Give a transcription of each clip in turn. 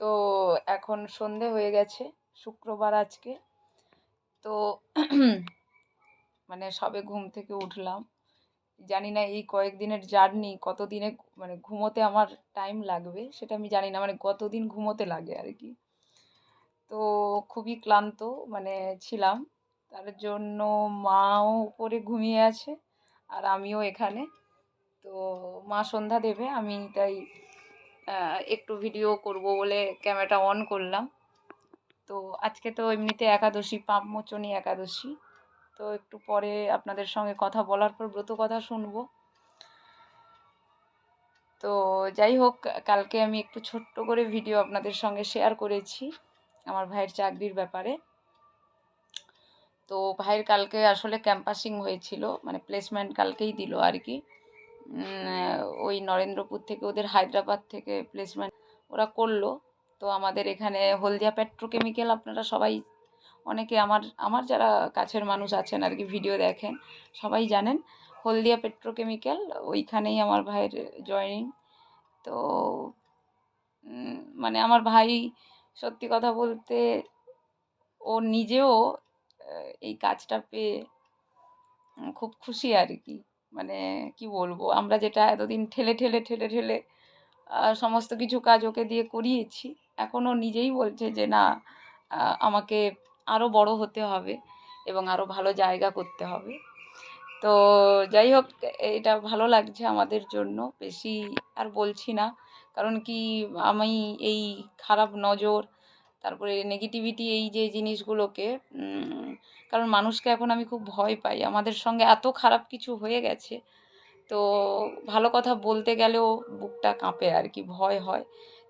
তো এখন সন্ধে হয়ে গেছে, শুক্রবার আজকে। তো মানে সবে ঘুম থেকে উঠলাম। জানি না এই কয়েকদিনের জার্নি কতদিনে মানে ঘুমোতে আমার টাইম লাগবে সেটা আমি জানি না, মানে কতদিন ঘুমোতে লাগে আর কি। তো খুবই ক্লান্ত মানে ছিলাম, তার জন্য মাও উপরে ঘুমিয়ে আছে আর আমিও এখানে। তো মা সন্ধ্যা দেবে, আমি তাই একটু ভিডিও করব বলে ক্যামেরাটা অন করলাম। তো আজকে তো এমনিতে একাদশী, পাপমোচনী একাদশী। তো একটু পরে আপনাদের সঙ্গে কথা বলার পর ব্রত কথা শুনবো। তো যাই হোক, কালকে আমি একটু ছোট্ট করে ভিডিও আপনাদের সঙ্গে শেয়ার করেছি আমার ভাইয়ের চাকরির ব্যাপারে। তো ভাইয়ের কালকে আসলে ক্যাম্পাসিং হয়েছিল, মানে প্লেসমেন্ট কালকেই দিল আর কি। ওই নরেন্দ্রপুর থেকে, ওদের হায়দ্রাবাদ থেকে প্লেসমেন্ট ওরা করলো। তো আমাদের এখানে হলদিয়া পেট্রোকেমিক্যাল, আপনারা সবাই অনেকে আমার আমার যারা কাছের মানুষ আছেন আর কি, ভিডিও দেখেন, সবাই জানেন হলদিয়া পেট্রোকেমিক্যাল, ওইখানেই আমার ভাইয়ের জয়েনিং। তো মানে আমার ভাই সত্যি কথা বলতে ও নিজেও এই কাজটা পেয়ে খুব খুশি আর কি। মানে কি বলবো, আমরা যেটা এতদিন ঠেলে ঠেলে ঠেলে ঠেলে সমস্ত কিছু কাজ ওকে দিয়ে করিয়েছি, এখন ও নিজেই বলছে যে না, আমাকে আরও বড় হতে হবে এবং আরও ভালো জায়গা করতে হবে। তো যাই হোক, এটা ভালো লাগছে আমাদের জন্য। বেশি আর বলছি না, কারণ কি আমি এই খারাপ নজর, তারপরে নেগেটিভিটি, এই যে জিনিসগুলোকে কারণ মানুষকে এখন আমি খুব ভয় পাই, আমাদের সঙ্গে এত খারাপ কিছু হয়ে গেছে। তো ভালো কথা বলতে গেলেও বুকটা কাঁপে আর কি, ভয় হয়।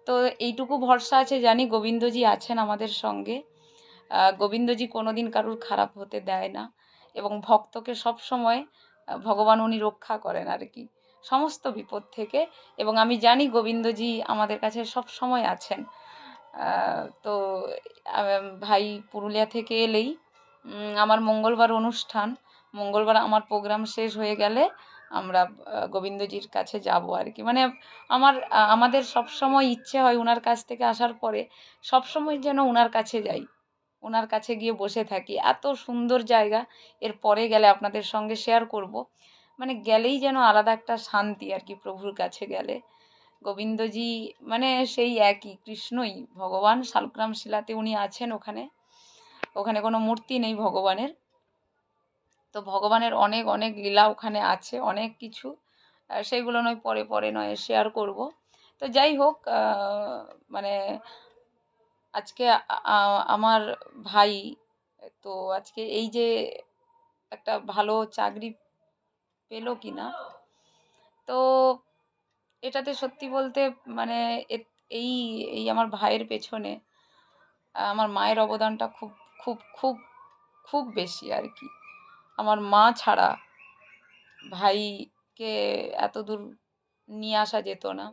তো এইটুকু ভরসা আছে, জানি গোবিন্দজি আছেন আমাদের সঙ্গে। গোবিন্দজি কোনোদিন কারুর খারাপ হতে দেয় না, এবং ভক্তকে সব সময় ভগবান উনি রক্ষা করেন আর কি সমস্ত বিপদ থেকে। এবং আমি জানি গোবিন্দজি আমাদের কাছে সব সময় আছেন। তো ভাই পুরুলিয়া থেকে এলেই আমার মঙ্গলবার অনুষ্ঠান, মঙ্গলবার আমার প্রোগ্রাম শেষ হয়ে গেলে আমরা গোবিন্দজির কাছে যাব আর কি। মানে আমাদের সব সময় ইচ্ছে হয় ওনার কাছ থেকে আসার পরে সব সময় যেন ওনার কাছে যাই, ওনার কাছে গিয়ে বসে থাকি। এত সুন্দর জায়গা, এর পরে গেলে আপনাদের সঙ্গে শেয়ার করব। মানে গেলেই যেন আলাদা একটা শান্তি আর কি প্রভুর কাছে গেলে। গোবিন্দজি মানে সেই একই কৃষ্ণই, ভগবান শালগ্রাম শিলাতে উনি আছেন। ওখানে ওখানে কোনো মূর্তি নেই ভগবানের, তো ভগবানের অনেক অনেক লীলা ওখানে আছে, অনেক কিছু। সেগুলো নয় পরে পরে নয় শেয়ার করব। তো যাই হোক, মানে আজকে আমার ভাই তো আজকে এই যে একটা ভালো চাকরি পেলো কিনা, তো এটাতে সত্যি বলতে মানে এই এই আমার ভাইয়ের পেছনে আমার মায়ের অবদানটা খুব খুব খুব খুব বেশি আর কি। আমার মা ছাড়া ভাইকে এত দূর নিয়ে আসা যেত না,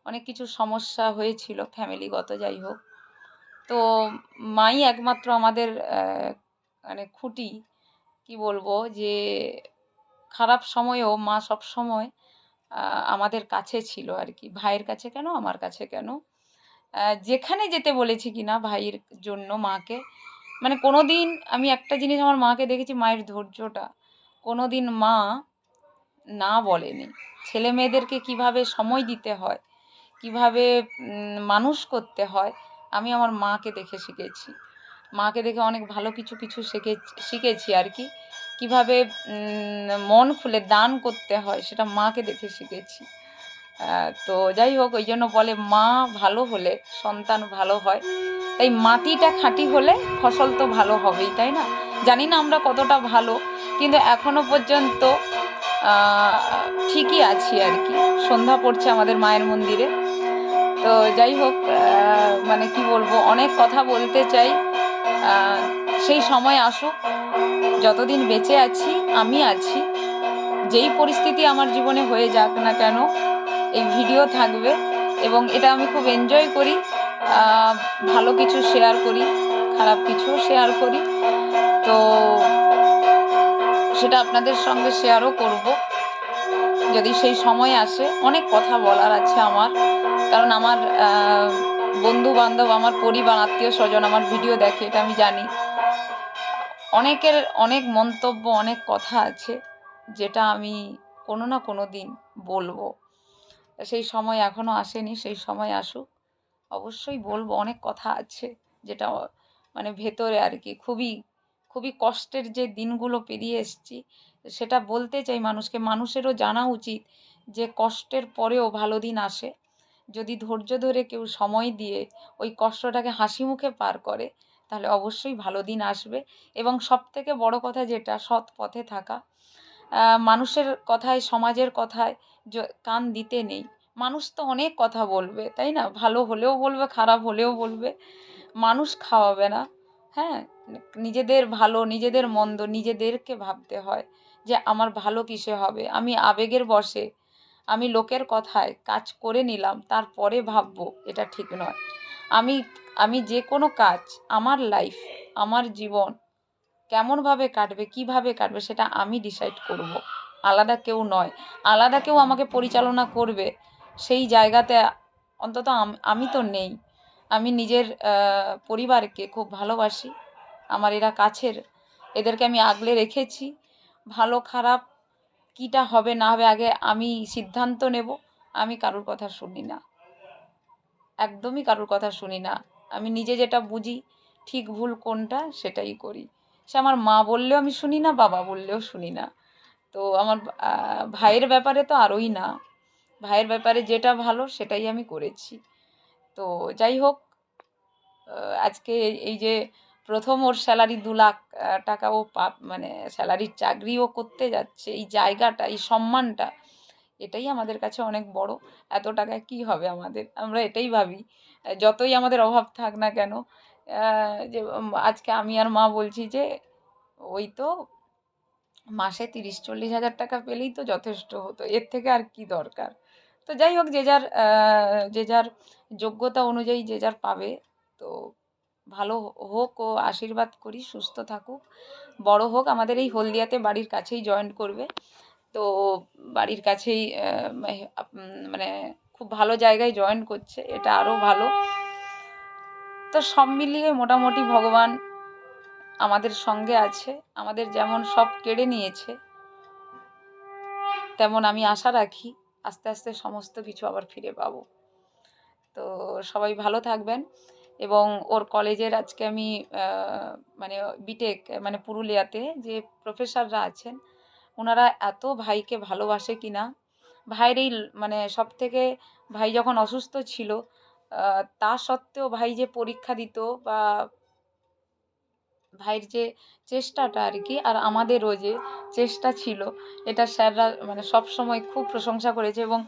অনেক কিছু সমস্যা হয়েছিল ফ্যামিলিগত, যাই হোক। তো মাই একমাত্র আমাদের মানে খুঁটি, কি বলবো, যে খারাপ সময়েও মা সব সময় আমাদের কাছে ছিল আর কি। ভাইয়ের কাছে কেন, আমার কাছে কেন, যেখানে যেতে বলেছি কিনা ভাইয়ের জন্য মাকে, মানে কোনো দিন আমি একটা জিনিস আমার মাকে দেখেছি, মায়ের ধৈর্যটা। কোনো দিন মা না বলেনি। ছেলে মেয়েদেরকে কিভাবে সময় দিতে হয়, কিভাবে মানুষ করতে হয়, আমি আমার মাকে দেখে শিখেছি। মাকে দেখে অনেক ভালো কিছু কিছু শিখেছি আর কি। কিভাবে মন খুলে দান করতে হয় সেটা মাকে দেখে শিখেছি। তো যাই হোক, ওই জন্য বলে মা ভালো হলে সন্তান ভালো হয়। তাই মাটিটা খাঁটি হলে ফসল তো ভালো হবেই, তাই না? জানি না আমরা কতটা ভালো, কিন্তু এখনো পর্যন্ত ঠিকই আছি আর কি। সন্ধ্যা পড়ছে আমাদের মায়ের মন্দিরে। তো যাই হোক, মানে কি বলবো, অনেক কথা বলতে চাই। সেই সময় আসুক, যতদিন বেঁচে আছি আমি আছি, যেই পরিস্থিতি আমার জীবনে হয়ে যাক না কেন, এই ভিডিও থাকবে এবং এটা আমি খুব এনজয় করি। ভালো কিছু শেয়ার করি, খারাপ কিছু শেয়ার করি, তো সেটা আপনাদের সঙ্গে শেয়ারও করব যদি সেই সময় আসে। অনেক কথা বলার আছে আমার, কারণ আমার বন্ধু বান্ধব, আমার পরিবার, আত্মীয় স্বজন আমার ভিডিও দেখে, এটা আমি জানি। অনেকের অনেক মন্তব্য, অনেক কথা আছে যেটা আমি কোনো না কোনো দিন বলবো। সেই সময় এখনো আসেনি, সেই সময় আসুক, অবশ্যই বলবো। অনেক কথা আছে যেটা মানে ভেতরে আর কি, খুবই খুবই কষ্টের যে দিনগুলো পেরিয়ে এসেছি সেটা বলতে চাই মানুষকে। মানুষেরও জানা উচিত যে কষ্টের পরেও ভালো দিন আসে। যদি ধৈর্য ধরে কেউ সময় দিয়ে ওই কষ্টটাকে হাসি মুখে পার করে, তাহলে অবশ্যই ভালো দিন আসবে। এবং সবথেকে বড় কথা যেটা, সৎ পথে থাকা। মানুষের কথায়, সমাজের কথায় কান দিতে নেই। মানুষ তো অনেক কথা বলবে, তাই না? ভালো হলেও বলবে, খারাপ হলেও বলবে। মানুষ খাওয়াবে না। হ্যাঁ, নিজেদের ভালো, নিজেদের মন্দ নিজেদেরকে ভাবতে হয় যে আমার ভালো কিসে হবে। আমি আবেগের বশে, আমি লোকের কথায় কাজ করে নিলাম, তারপরে ভাববো, এটা ঠিক নয়। আমি আমি যে কোনো কাজ, আমার লাইফ, আমার জীবন কেমনভাবে কাটবে, কিভাবে কাটবে, সেটা আমি ডিসাইড করব, আলাদা কেউ নয়। আলাদা কেউ আমাকে পরিচালনা করবে সেই জায়গাতে অন্তত আমি তো নেই। আমি নিজের পরিবারকে খুব ভালোবাসি, আমার এরা কাছের, এদেরকে আমি আগলে রেখেছি। ভালো খারাপ কীটা হবে না হবে আগে আমি সিদ্ধান্ত নেব। আমি কারোর কথা শুনি না, একদমই কারোর কথা শুনি না। আমি নিজে যেটা বুঝি ঠিক ভুল কোনটা সেটাই করি। সে আমার মা বললেও আমি শুনি না, বাবা বললেও শুনি না। তো আমার ভাইয়ের ব্যাপারে তো আরোই না। ভাইয়ের ব্যাপারে যেটা ভালো সেটাই আমি করেছি। তো যাই হোক, আজকে এই যে প্রথম ওর স্যালারি 2 লাখ টাকা ও মানে স্যালারির চাকরি ও করতে যাচ্ছে, এই জায়গাটা, এই সম্মানটা, এটাই আমাদের কাছে অনেক বড়। এত টাকায় কি হবে আমাদের, আমরা এটাই ভাবি। যতই আমাদের অভাব থাক না কেন, যে আজকে আমি আর মা বলছি যে ওই তো মাসে 30-40 হাজার টাকা পেলেই তো যথেষ্ট হতো, এর থেকে আর কি দরকার। তো যাই হোক, যে যার যোগ্যতা অনুযায়ী যে যার পাবে। তো ভালো হোক, ও আশীর্বাদ করি, সুস্থ থাকুক, বড় হোক। আমাদের এই হলদিয়াতে বাড়ির কাছেই জয়েন করবে। তো বাড়ির কাছেই মানে খুব ভালো জায়গায় জয়েন করছে, এটা আরও ভালো। তো সব মিলিয়ে মোটামুটি ভগবান আমাদের সঙ্গে আছে। আমাদের যেমন সব কেড়ে নিয়েছে, তেমন আমি আশা রাখি আস্তে আস্তে সমস্ত কিছু আবার ফিরে পাবো। তো সবাই ভালো থাকবেন। এবং ওর কলেজের আজকে আমি মানে বিটেক, মানে পুরুলিয়াতে যে প্রফেসররা আছেন, ওনারা এত ভাইকে ভালোবাসে কিনা। ভাইয়ের এই মানে সব থেকে, ভাই যখন অসুস্থ ছিল তা সত্ত্বেও ভাই যে পরীক্ষা দিত, বা ভাইয়ের যে চেষ্টাটা আর কি, আর আমাদেরও যে চেষ্টা ছিল, এটা স্যাররা মানে সব সময় খুব প্রশংসা করেছে। এবং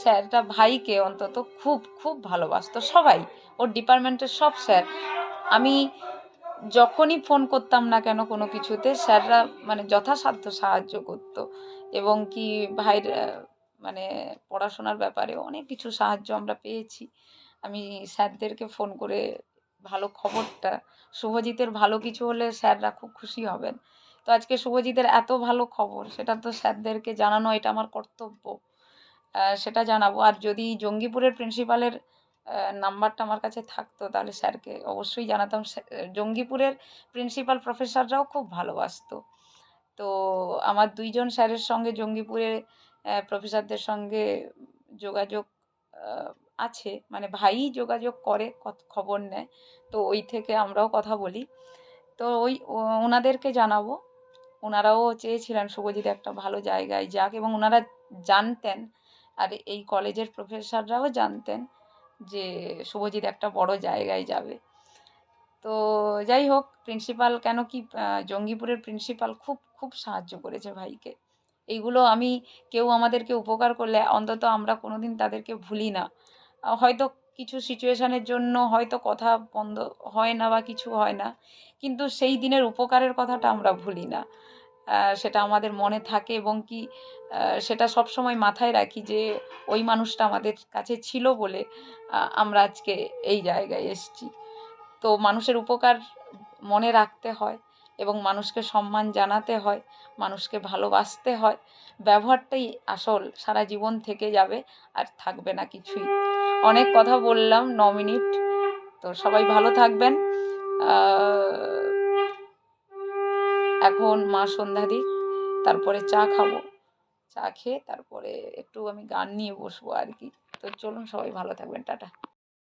স্যারটা ভাইকে অন্তত খুব খুব ভালোবাসতো সবাই, ওর ডিপার্টমেন্টের সব স্যার। আমি যখনই ফোন করতাম না কেন কোনো কিছুতে, স্যাররা মানে যথাসাধ্য সাহায্য করতো। এবং কি ভাইয়ের মানে পড়াশোনার ব্যাপারে অনেক কিছু সাহায্য আমরা পেয়েছি। আমি স্যারদেরকে ফোন করে ভালো খবরটা, শুভজিতের ভালো কিছু হলে স্যাররা খুব খুশি হবেন। তো আজকে শুভজিতের এত ভালো খবর, সেটা তো স্যারদেরকে জানানো, এটা আমার কর্তব্য, সেটা জানাবো। আর যদি জঙ্গিপুরের প্রিন্সিপালের নাম্বারটা আমার কাছে থাকতো, তাহলে স্যারকে অবশ্যই জানাতাম। জঙ্গিপুরের প্রিন্সিপাল প্রফেসররাও খুব ভালোবাসতো। তো আমার 2জন স্যারের সঙ্গে জঙ্গিপুরে প্রফেসরদের সঙ্গে যোগাযোগ আছে, মানে ভাই যোগাযোগ করে, খবর নেয়। তো ওই থেকে আমরাও কথা বলি। তো ওনাদেরকে জানাবো। ওনারাও চেয়েছিলেন শুভজিৎ একটা ভালো জায়গায় যাক, এবং ওনারা জানতেন, আর এই কলেজের প্রফেসররাও জানতেন যে শুভজিৎ একটা বড় জায়গায় যাবে। তো যাই হোক, প্রিন্সিপাল কেন কি, জঙ্গিপুরের প্রিন্সিপাল খুব খুব সাহায্য করেছে ভাইকে। এইগুলো আমি, কেউ আমাদেরকে উপকার করলে অন্তত আমরা কোনোদিন তাদেরকে ভুলি না। হয়তো কিছু সিচুয়েশনের জন্য হয়তো কথা বন্ধ হয় না বা কিছু হয় না, কিন্তু সেই দিনের উপকারের কথাটা আমরা ভুলি না। সেটা আমাদের মনে থাকে, এবং কি সেটা সবসময় মাথায় রাখি যে ওই মানুষটা আমাদের কাছে ছিল বলে আমরা আজকে এই জায়গায় এসেছি। তো মানুষের উপকার মনে রাখতে হয়, এবং মানুষকে সম্মান জানাতে হয়, মানুষকে ভালোবাসতে হয়। ব্যবহারটাই আসল, সারা জীবন থেকে যাবে, আর থাকবে না কিছুই। অনেক কথা বললাম, 9 মিনিট। তো সবাই ভালো থাকবেন। এখন মা সন্ধ্যা দিক, তারপরে চা খাবো। চা খেয়ে তারপরে একটু আমি গান নিয়ে বসবো আর কি। তো চলুন, সবাই ভালো থাকবেন, টাটা।